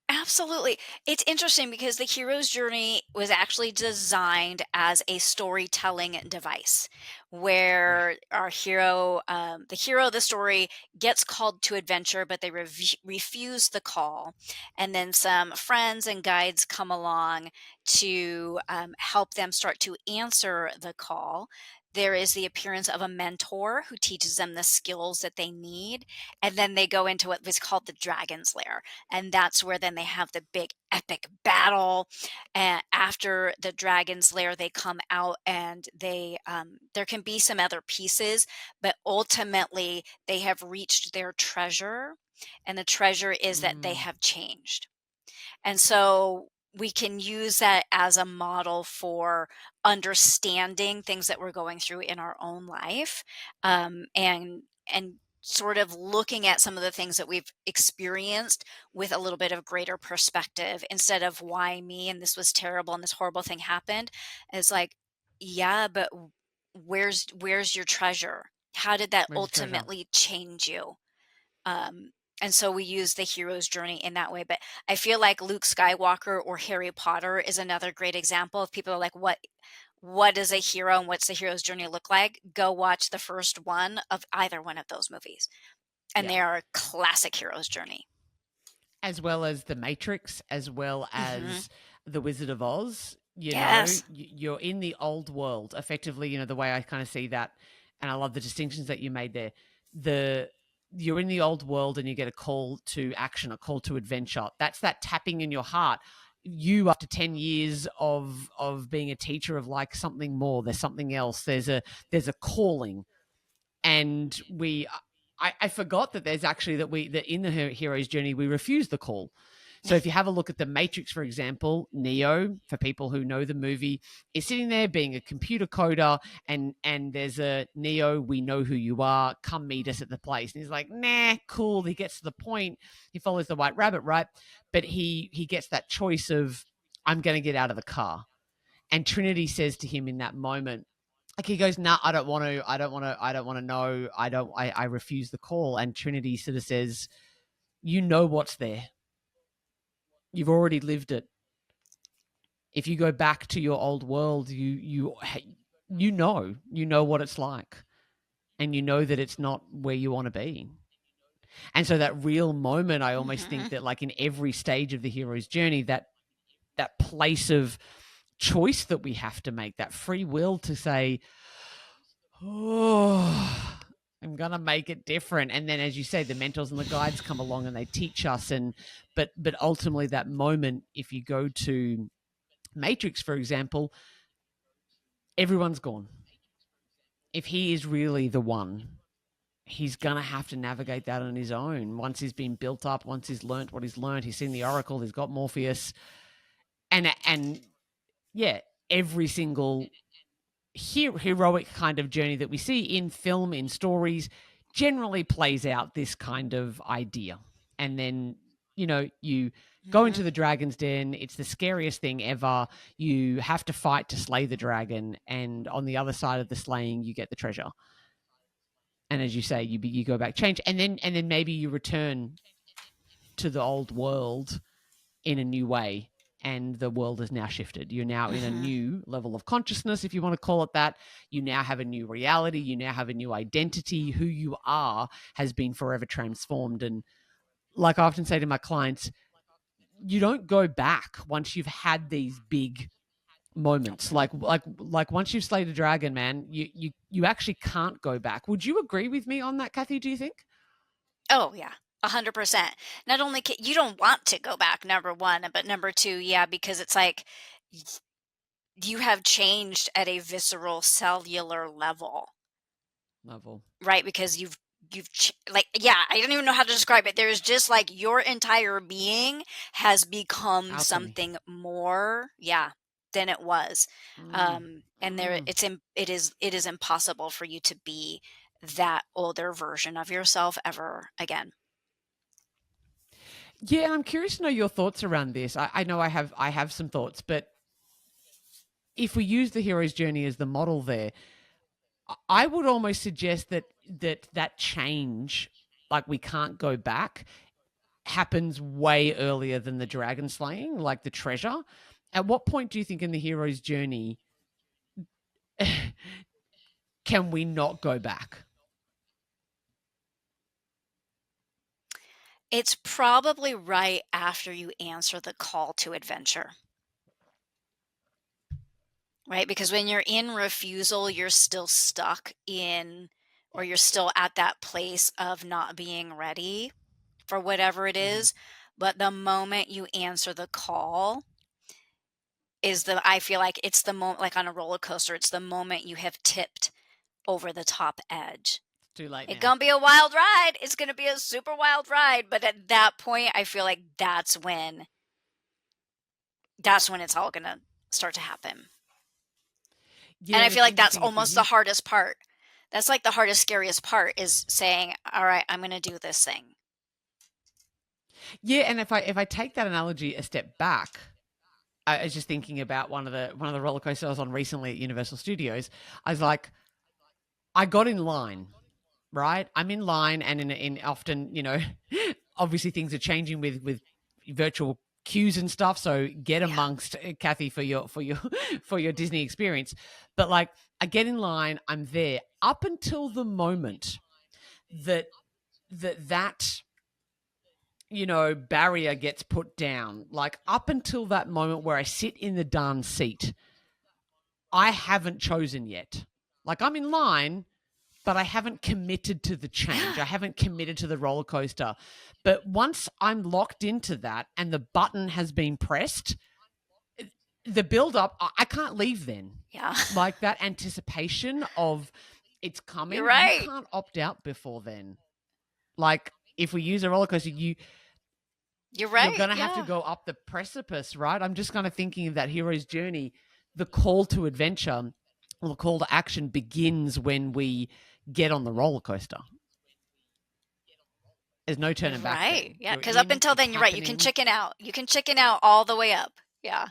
Absolutely. It's interesting because the hero's journey was actually designed as a storytelling device Yeah. where our hero, the hero of the story, gets called to adventure, but they refuse the call. And then some friends and guides come along to help them start to answer the call. There is the appearance of a mentor who teaches them the skills that they need. And then they go into what was called the Dragon's Lair, and that's where then they have the big epic battle. And after the Dragon's Lair, they come out and they there can be some other pieces, but ultimately they have reached their treasure, and the treasure is that they Mm, have changed. And so we can use that as a model for understanding things that we're going through in our own life, and sort of looking at some of the things that we've experienced with a little bit of greater perspective instead of why me and this was terrible and this horrible thing happened. It's like, yeah, but where's your treasure? How did that where's your treasure? ultimately change you? Um, and so we use the hero's journey in that way. But I feel like Luke Skywalker or Harry Potter is another great example of people are like, what is a hero and what's the hero's journey look like? Go watch the first one of either one of those movies. And Yeah. they are a classic hero's journey. As well as The Matrix, as well Mm-hmm. as The Wizard of Oz. Yes. You're in the old world, effectively, the way I kind of see that, and I love the distinctions that you made there. You're in the old world and you get a call to action, a call to adventure. That's that tapping in your heart. You, after 10 years of being a teacher, of like something more, there's something else. There's a calling. And I forgot that there's actually that in the hero's journey we refuse the call. So if you have a look at The Matrix, for example, Neo, for people who know the movie, is sitting there being a computer coder, and there's a Neo, we know who you are, come meet us at the place. And he's like, nah, cool. He gets to the point. He follows the white rabbit, right? But he gets that choice of, I'm going to get out of the car. And Trinity says to him in that moment, like, he goes, nah, I don't want to know. I refuse the call. And Trinity sort of says, you know what's there. You've already lived it. If you go back to your old world, you know what it's like, and you know that it's not where you want to be. And so that real moment, I almost think that, like, in every stage of the hero's journey, that place of choice that we have to make, that free will to say, oh, I'm gonna make it different. And then, as you say, the mentors and the guides come along and they teach us. But ultimately, that moment, if you go to Matrix, for example, everyone's gone. If he is really the one, he's gonna have to navigate that on his own. Once he's been built up, once he's learnt what he's learnt, he's seen the Oracle, he's got Morpheus, and yeah, every single heroic kind of journey that we see in film, in stories, generally plays out this kind of idea. And then, you go into the dragon's den. It's the scariest thing ever. You have to fight to slay the dragon. And on the other side of the slaying, you get the treasure. And as you say, you go back, change. And then maybe you return to the old world in a new way. And the world has now shifted. You're now in a new level of consciousness, if you want to call it that. You now have a new reality. You now have a new identity. Who you are has been forever transformed. And like I often say to my clients, you don't go back once you've had these big moments. Like once you've slayed a dragon, man, you actually can't go back. Would you agree with me on that, Cathy, do you think? Oh, yeah. 100%. Not only you don't want to go back, number one, but number two, yeah, because it's like you have changed at a visceral cellular level, right? Because yeah, I don't even know how to describe it. There's just like your entire being has become Alchemy. something more, yeah, than it was. And it is impossible for you to be that older version of yourself ever again. Yeah, I'm curious to know your thoughts around this. I know I have some thoughts, but if we use the hero's journey as the model there, I would almost suggest that change, like we can't go back, happens way earlier than the dragon slaying, like the treasure. At what point do you think in the hero's journey can we not go back? It's probably right after you answer the call to adventure. Right? Because when you're in refusal, you're still stuck in, or you're still at that place of not being ready for whatever it is. But the moment you answer the call I feel like it's the moment, like on a roller coaster, it's the moment you have tipped over the top edge. Too late. It's gonna be a wild ride. It's gonna be a super wild ride. But at that point, I feel like that's when it's all gonna start to happen. Yeah, and I feel like that's almost the hardest part. That's like the hardest, scariest part, is saying, all right, I'm gonna do this thing. Yeah, and if I take that analogy a step back, I was just thinking about one of the roller coasters I was on recently at Universal Studios. I was like, I got in line, right? I'm in line, and in often, obviously things are changing with virtual queues and stuff. So get amongst, Cathy, for your Disney experience. But like, I get in line, I'm there up until the moment that that barrier gets put down. Like up until that moment where I sit in the darn seat, I haven't chosen yet. Like I'm in line, but I haven't committed to the change. Yeah. I haven't committed to the roller coaster. But once I'm locked into that and the button has been pressed, the build up, I can't leave then. Yeah. Like that anticipation of it's coming, You're you right. can't opt out before then. Like if we use a roller coaster, You're you're right. going to have to Yeah. go up the precipice, right? I'm just kind of thinking of that hero's journey. The call to adventure or the call to action begins when we get on the roller coaster. There's no You're turning back right. then. Yeah. You're Because up in, until it's then, you're right. You can happening. chicken out. You can chicken out all the way up. Yeah.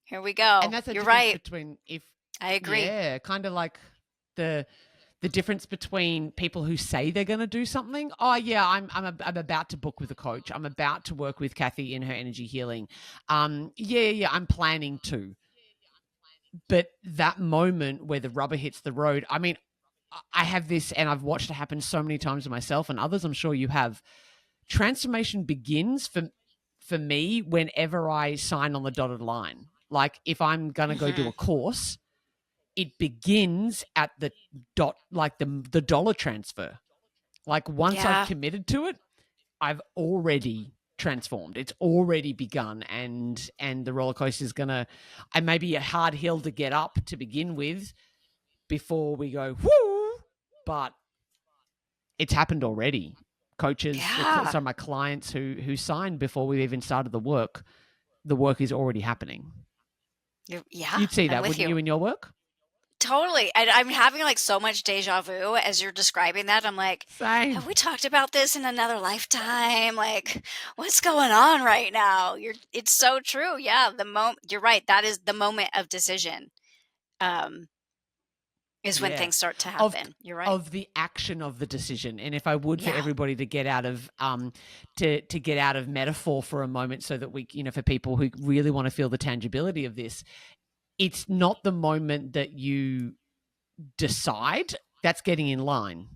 Here we go. And that's a You're difference right. between I agree. yeah, kind of like the difference between people who say they're going to do something. Oh yeah, I'm about to book with a coach. I'm about to work with Cathy in her energy healing. Yeah, I'm planning to. But that moment where the rubber hits the road, I mean, I have this, and I've watched it happen so many times to myself and others. I'm sure you have. Transformation begins for me whenever I sign on the dotted line. Like if I'm gonna go do Hmm. a course, it begins at the dot, like the dollar transfer. Like once I've Yeah. committed to it, I've already transformed. It's already begun, and the roller coaster is gonna. I may be a hard hill to get up to begin with before we go whoo, but it's happened already. Coaches, Yeah. so my clients who signed before we've even started the work is already happening. Yeah. You'd see I'm that, with wouldn't you. you, in your work? Totally. I'm having like so much deja vu as you're describing that. I'm like, have Same. we talked about this in another lifetime? Like, what's going on right now? It's so true. Yeah. You're right. That is the moment of decision. Um, is when Yeah. things start to Of happen. You're right. the action of the decision. And if I would for Yeah. everybody to get out of to get out of metaphor for a moment so that we, for people who really want to feel the tangibility of this, it's not the moment that you decide, that's getting in line,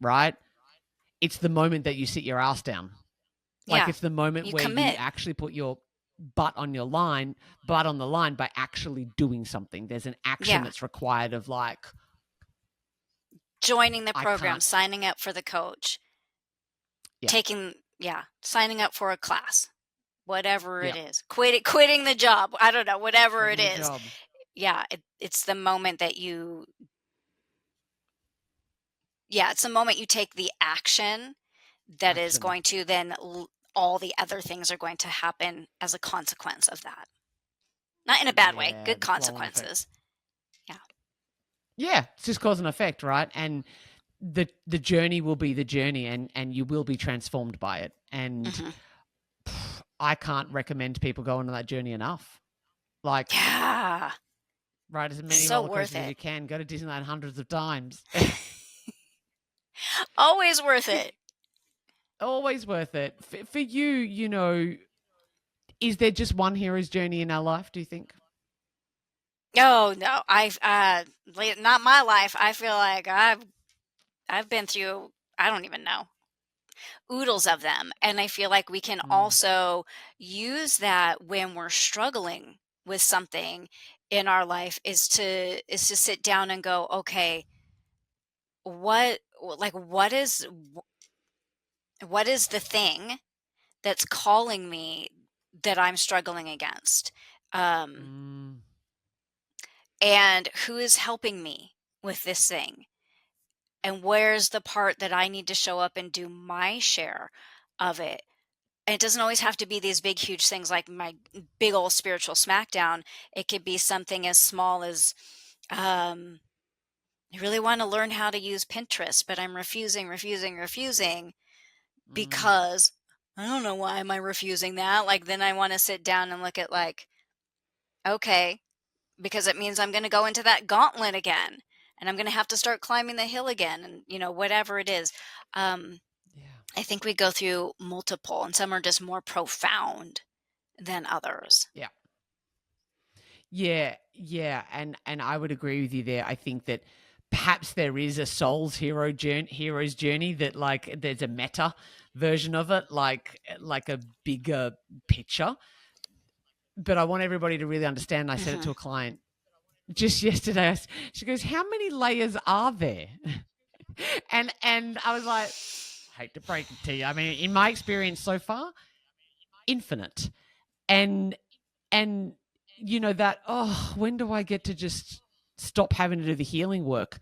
right? It's the moment that you sit your ass down. Like Yeah. it's the moment You where you commit. actually put your butt on the line by actually doing something. There's an action Yeah. that's required of like, Joining the I program, can't. signing up for the coach, Yeah. signing up for a class, whatever it Yeah. is, quitting the job. I don't know, whatever it Quitting the is. job. Yeah. It's the moment that it's the moment you take the action that is Action. going to then all the other things are going to happen as a consequence of that. Not in a bad way, Yeah, good the flow on effect. consequences. Yeah. Yeah, it's just cause and effect, right? And the journey will be the journey, and you will be transformed by it. And Hmm. I can't recommend people go on that journey enough. Like, Yeah. ride as many So roller worth coasters as it. you can. Go to Disneyland hundreds of times. Always worth it. Always worth it. For you, is there just one hero's journey in our life, do you think? Oh no, not my life. I feel like I've been through, I don't even know, oodles of them, and I feel like we can Mm. also use that when we're struggling with something in our life is to sit down and go, okay, what is the thing that's calling me that I'm struggling against? Um, Mm. and who is helping me with this thing? And where's the part that I need to show up and do my share of it? And it doesn't always have to be these big, huge things like my big old spiritual smackdown. It could be something as small as, um, I really want to learn how to use Pinterest, but I'm refusing Mm. because I don't know why am I refusing that. Like then I want to sit down and look at like, okay, because it means I'm going to go into that gauntlet again and I'm going to have to start climbing the hill again and whatever it is. Um, Yeah. I think we go through multiple and some are just more profound than others. Yeah. Yeah, and I would agree with you there. I think that perhaps there is a soul's hero's journey that like there's a meta version of it, like a bigger picture. But I want everybody to really understand. I said it Mhm. to a client just yesterday. She goes, "How many layers are there?" And I was like, I hate to break it to you. I mean, in my experience so far, infinite. And and that, oh, when do I get to just stop having to do the healing work?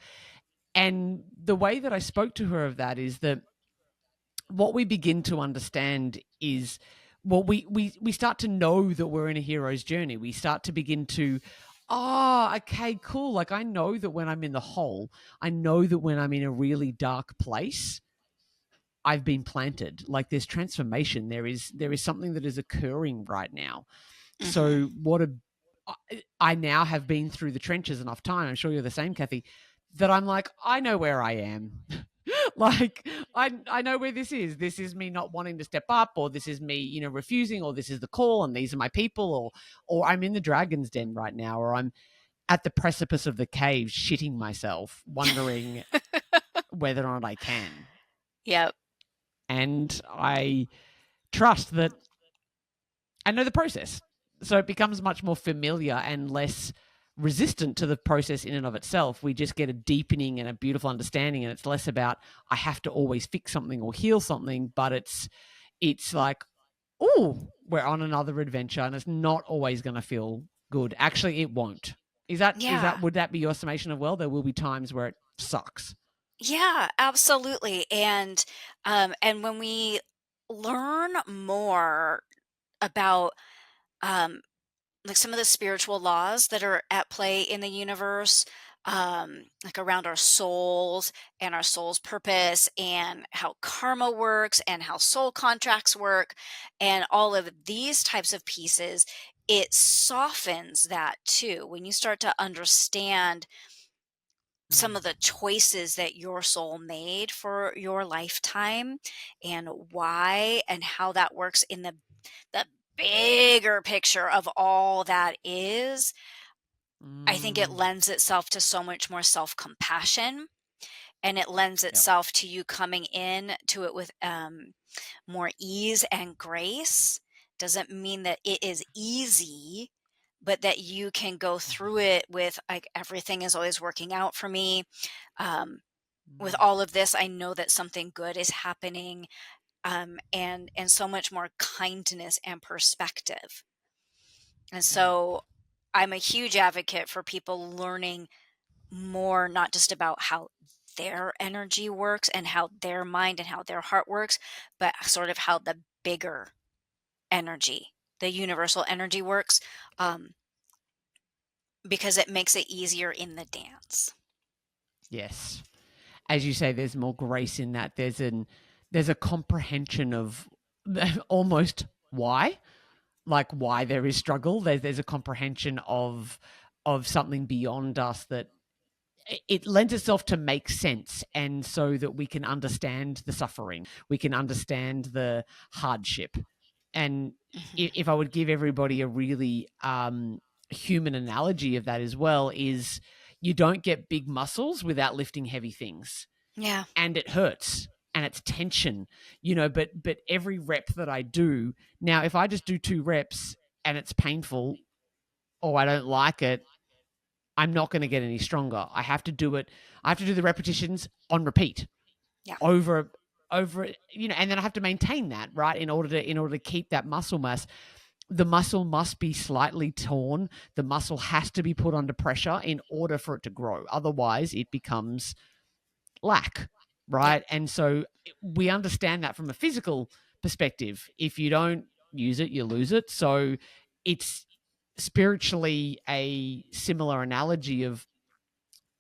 And the way that I spoke to her of that is that what we begin to understand is, well, we start to know that we're in a hero's journey. We start to begin to, oh, okay, cool. Like I know that when I'm in the hole, I know that when I'm in a really dark place, I've been planted. Like there's transformation. There is something that is occurring right now. Mhm. So I now have been through the trenches enough time. I'm sure you're the same, Cathy, that I'm like, I know where I am. Like I know where this is. This is me not wanting to step up, or this is me, refusing, or this is the call, and these are my people, or I'm in the dragon's den right now, or I'm at the precipice of the cave, shitting myself, wondering whether or not I can. Yep. And I trust that I know the process. So it becomes much more familiar and less resistant to the process in and of itself. We just get a deepening and a beautiful understanding, and it's less about I have to always fix something or heal something, but it's like, oh, we're on another adventure, and it's not always going to feel good. Actually, it won't. Is that Yeah. would that be your summation of, well, there will be times where it sucks. Yeah, absolutely. And when we learn more about um like some of the spiritual laws that are at play in the universe, like around our souls and our soul's purpose and how karma works and how soul contracts work and all of these types of pieces, it softens that too. When you start to understand some of the Mm. choices that your soul made for your lifetime and why and how that works in the bigger picture of all that is, I think it Mm. lends itself to so much more self-compassion, and it lends Yep. itself to you coming in to it with more ease and grace. Doesn't mean that it is easy, but that you can go through it with like everything is always working out for me. Um, with Mm. all of this, I know that something good is happening, and so much more kindness and perspective. And Mm. so I'm a huge advocate for people learning more, not just about how their energy works and how their mind and how their heart works, but sort of how the bigger energy, the universal energy works, um, because it makes it easier in the dance. Yes. As you say, there's more grace in that. There's a comprehension of almost why, like why there is struggle. There's a comprehension of something beyond us that it lends itself to make sense, and so that we can understand the suffering, we can understand the hardship. And Mhm. if I would give everybody a really human analogy of that as well, is you don't get big muscles without lifting heavy things, Yeah. and it hurts and it's tension, but every rep that I do now, if I just do 2 reps and it's painful or I don't like it, I'm not going to get any stronger. I have to do it. I have to do the repetitions on repeat Yeah. over over, and then I have to maintain that, right, in order to keep that muscle mass. The muscle must be slightly torn. The muscle has to be put under pressure in order for it to grow. Otherwise, it becomes lack, Yeah. right? And so we understand that from a physical perspective. If you don't use it, you lose it. So it's spiritually a similar analogy of,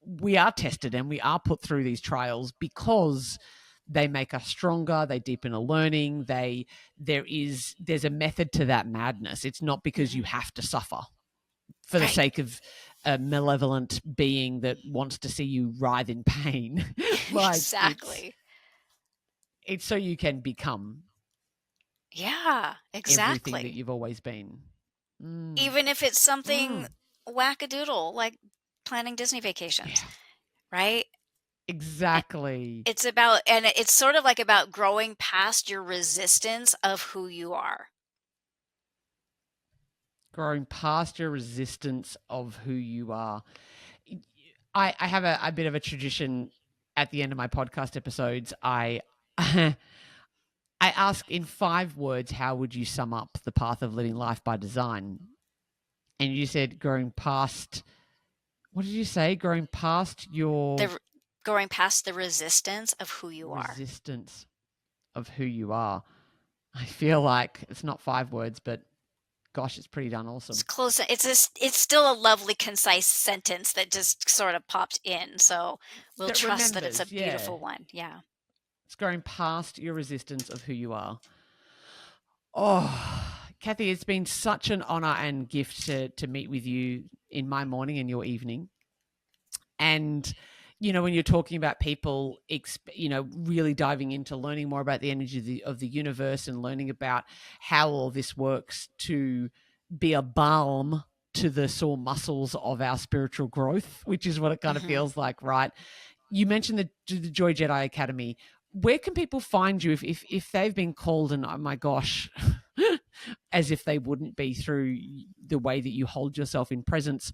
we are tested and we are put through these trials because they make us stronger, they deepen a learning, there's a method to that madness. It's not because you Mhm. have to suffer for the Right. sake of a malevolent being that wants to see you writhe in pain. Like Exactly. it's so you can become Yeah, everything that exactly. you've always been. Mm. Even if it's something Mm. wackadoodle like planning Disney Yeah. vacations. right? Exactly. It's about, and it's sort of like about growing past your resistance of who you are. Growing past your resistance of who you are. I have a bit of a tradition at the end of my podcast episodes. I I ask in 5 words, how would you sum up the path of living life by design? And you said growing past, what did you say? Growing past your The Going past the resistance of who you are. resistance of who you are. I feel like it's not 5 words, but gosh, it's pretty darn It's awesome. close. It's still a lovely, concise sentence that just sort of popped in. So we'll That trust that it's a remembers, yeah. beautiful one. Yeah. It's growing past your resistance of who you are. Oh, Cathy, it's been such an honor and gift to meet with you in my morning and your evening. And, when you're talking about people, really diving into learning more about the energy of the universe and learning about how all this works to be a balm to the sore muscles of our spiritual growth, which is what it kind of Hmm. feels like, right? You mentioned the Joy Jedi Academy. Where can people find you if they've been called, and oh my gosh, as if they wouldn't be through the way that you hold yourself in presence?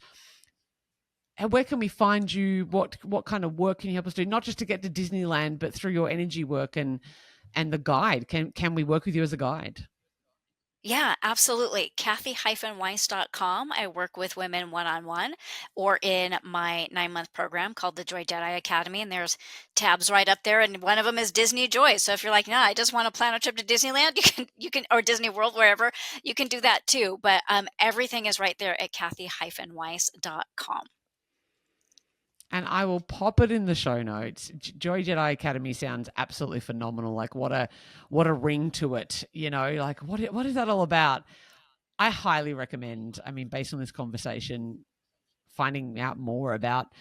And where can we find you? What kind of work can you help us do? Not just to get to Disneyland, but through your energy work and the guide. Can we work with you as a guide? Yeah, absolutely. Cathy-Weiss.com. I work with women one-on-one or in my 9-month program called the Joy Jedi Academy. And there's tabs right up there. And one of them is Disney Joy. So if you're like, nah, I just want to plan a trip to Disneyland, you can, or Disney World, wherever, you can do that too. But everything is right there at Cathy-Weiss.com. And I will pop it in the show notes. Joy Jedi Academy sounds absolutely phenomenal. Like what a ring to it. Like what is that all about? I highly recommend. I mean, based on this conversation, finding out more about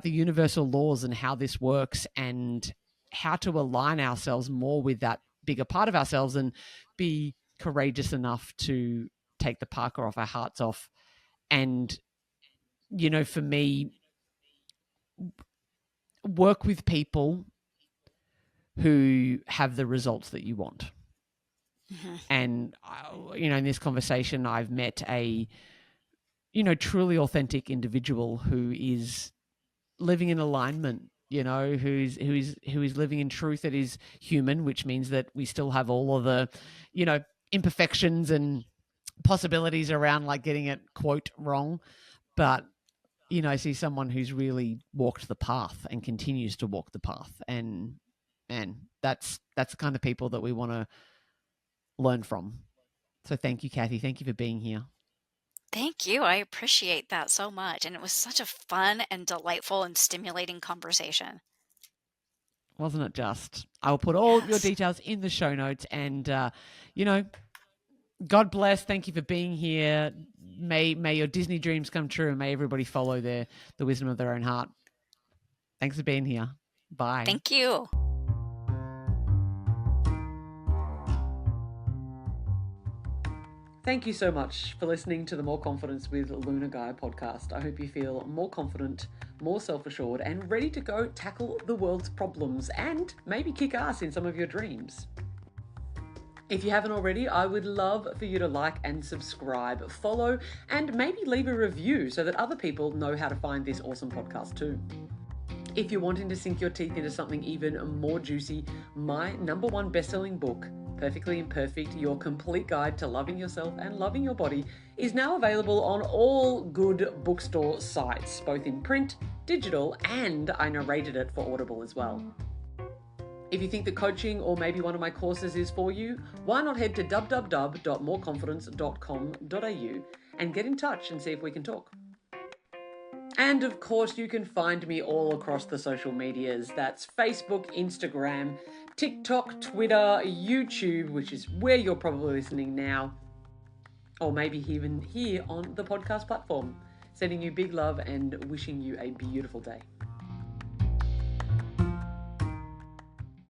the universal laws and how this works and how to align ourselves more with that bigger part of ourselves and be courageous enough to take the Parker off our hearts off. And for me, work with people who have the results that you want. Hmm. And in this conversation, I've met a truly authentic individual who is living in alignment, who is living in truth that is human, which means that we still have all of the imperfections and possibilities around like getting it quote wrong, but I see someone who's really walked the path and continues to walk the path, and that's the kind of people that we want to learn from. So thank you, Cathy. Thank you for being here. Thank you. I appreciate that so much. And it was such a fun and delightful and stimulating conversation. Wasn't it just? I will put all your Yes. details in the show notes, and God bless. Thank you for being here. May your Disney dreams come true, and may everybody follow the wisdom of their own heart. Thanks for being here. Bye. Thank you. Thank you so much for listening to the More Confidence with Luna Gaia podcast. I hope you feel more confident, more self-assured, and ready to go tackle the world's problems and maybe kick ass in some of your dreams. If you haven't already, I would love for you to like and subscribe, follow, and maybe leave a review so that other people know how to find this awesome podcast too. If you're wanting to sink your teeth into something even more juicy, my #1 best-selling book, Perfectly Imperfect, Your Complete Guide to Loving Yourself and Loving Your Body, is now available on all good bookstore sites, both in print, digital, and I narrated it for Audible as well. If you think that coaching or maybe one of my courses is for you, why not head to www.moreconfidence.com.au and get in touch and see if we can talk. And of course, you can find me all across the social medias. That's Facebook, Instagram, TikTok, Twitter, YouTube, which is where you're probably listening now, or maybe even here on the podcast platform. Sending you big love and wishing you a beautiful day.